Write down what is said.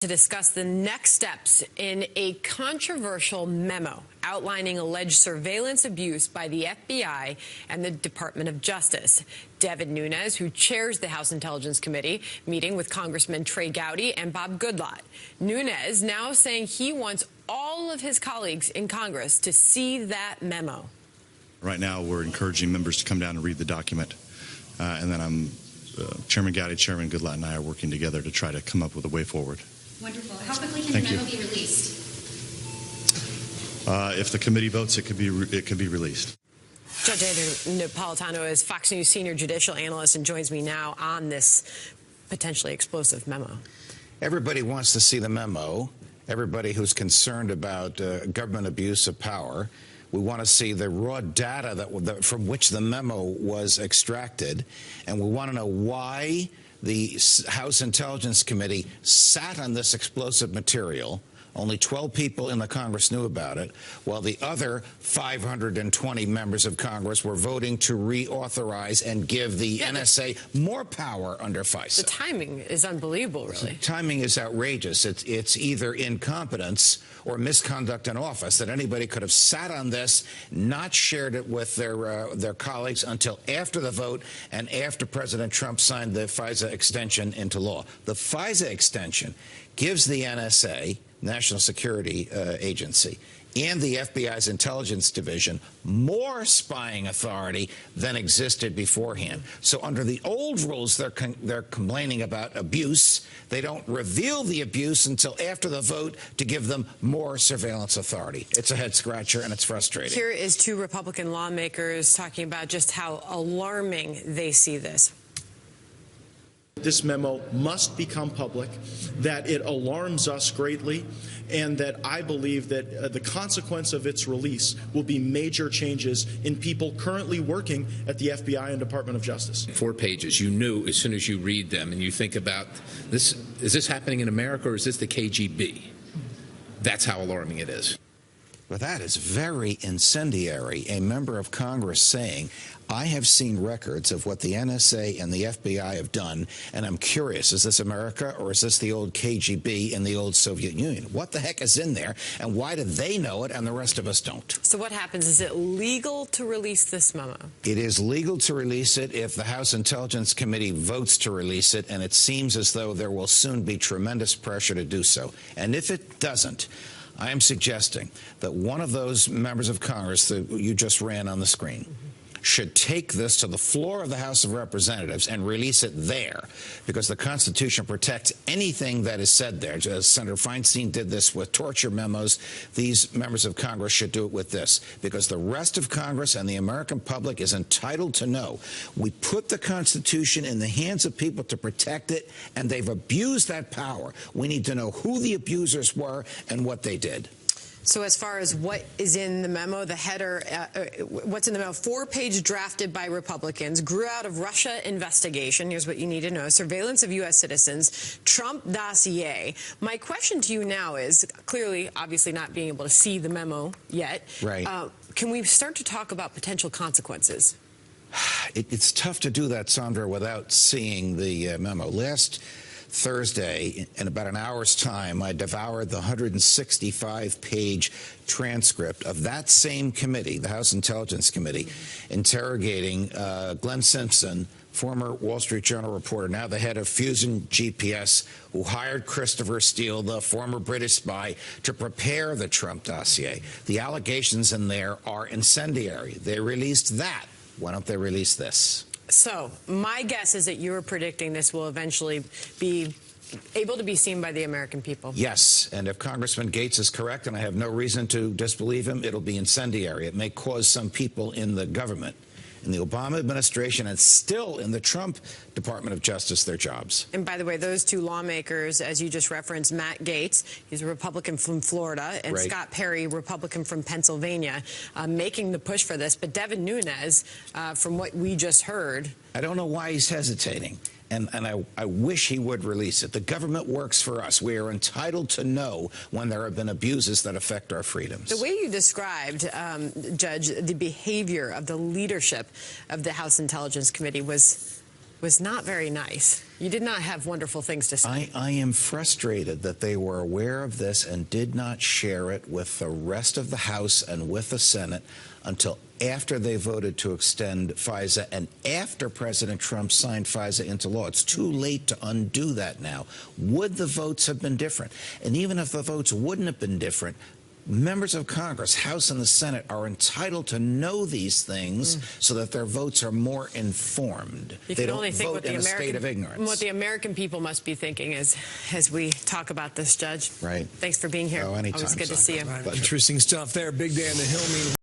To discuss the next steps in a controversial memo outlining alleged surveillance abuse by the FBI and the Department of Justice. Devin Nunes, who chairs the House Intelligence Committee, meeting with Congressman Trey Gowdy and Bob Goodlatte. Nunes now saying he wants all of his colleagues in Congress to see that memo. Right now, we're encouraging members to come down and read the document, and then Chairman Gowdy, Chairman Goodlatte, and I are working together to try to come up with a way forward. Wonderful. How quickly can the memo be released? If the committee votes, it could be released. Judge Andrew Napolitano is Fox News senior judicial analyst and joins me now on this potentially explosive memo. Everybody wants to see the memo. Everybody who's concerned about government abuse of power. We want to see the raw data from which the memo was extracted, and we want to know why the House Intelligence Committee sat on this explosive material. Only 12 people in the Congress knew about it, while the other 520 members of Congress were voting to reauthorize and give the NSA more power under FISA. The timing is unbelievable, really. The timing is outrageous. It's either incompetence or misconduct in office that anybody could have sat on this, not shared it with their colleagues until after the vote and after President Trump signed the FISA extension into law. The FISA extension gives the NSA, National Security Agency, and the FBI's Intelligence Division more spying authority than existed beforehand. So under the old rules, they're complaining about abuse. They don't reveal the abuse until after the vote to give them more surveillance authority. It's a head-scratcher, and it's frustrating. Here is two Republican lawmakers talking about just how alarming they see this. This memo must become public, that it alarms us greatly, and that I believe that the consequence of its release will be major changes in people currently working at the FBI and Department of Justice. 4 pages, you knew as soon as you read them and you think about this, is this happening in America or is this the KGB? That's how alarming it is. But that is very incendiary. A member of Congress saying, I have seen records of what the NSA and the FBI have done, and I'm curious, is this America or is this the old KGB in the old Soviet Union? What the heck is in there, and why do they know it and the rest of us don't? So what happens? Is it legal to release this memo? It is legal to release it if the House Intelligence Committee votes to release it, and it seems as though there will soon be tremendous pressure to do so. And if it doesn't, I am suggesting that one of those members of Congress that you just ran on the screen should take this to the floor of the House of Representatives and release it there, because the Constitution protects anything that is said there. As Senator Feinstein did this with torture memos, these members of Congress should do it with this, because the rest of Congress and the American public is entitled to know. We put the Constitution in the hands of people to protect it, and they've abused that power. We need to know who the abusers were and what they did. So as far as what is in the memo, the header, what's in the memo, 4-page drafted by Republicans, grew out of Russia investigation. Here's what you need to know. Surveillance of U.S. citizens, Trump dossier. My question to you now is, clearly, obviously not being able to see the memo yet. Right. Can we start to talk about potential consequences? It's tough to do that, Sandra, without seeing the memo. Last Thursday, in about an hour's time, I devoured the 165-page transcript of that same committee, the House Intelligence Committee, interrogating Glenn Simpson, former Wall Street Journal reporter, now the head of Fusion GPS, who hired Christopher Steele, the former British spy, to prepare the Trump dossier. The allegations in there are incendiary. They released that. Why don't they release this? So my guess is that you're predicting this will eventually be able to be seen by the American people. Yes, and if Congressman Gates is correct, and I have no reason to disbelieve him, it'll be incendiary. It may cause some people in the government, in the Obama administration, and still in the Trump Department of Justice, their jobs. And by the way, those two lawmakers, as you just referenced, Matt Gaetz, he's a Republican from Florida, and right. Scott Perry, Republican from Pennsylvania, making the push for this. But Devin Nunes, from what we just heard, I don't know why he's hesitating. And I wish he would release it. The government works for us. We are entitled to know when there have been abuses that affect our freedoms. The way you described, Judge, the behavior of the leadership of the House Intelligence Committee was was not very nice. You did not have wonderful things to say. I am frustrated that they were aware of this and did not share it with the rest of the House and with the Senate until after they voted to extend FISA and after President Trump signed FISA into law. It's too late to undo that now. Would the votes have been different? And even if the votes wouldn't have been different, members of Congress, House and the Senate, are entitled to know these things so that their votes are more informed. They don't vote in a state of ignorance. What the American people must be thinking as we talk about this, Judge. Right. Thanks for being here. Oh, anytime. Always good to see you. Interesting stuff there. Big day on the Hill.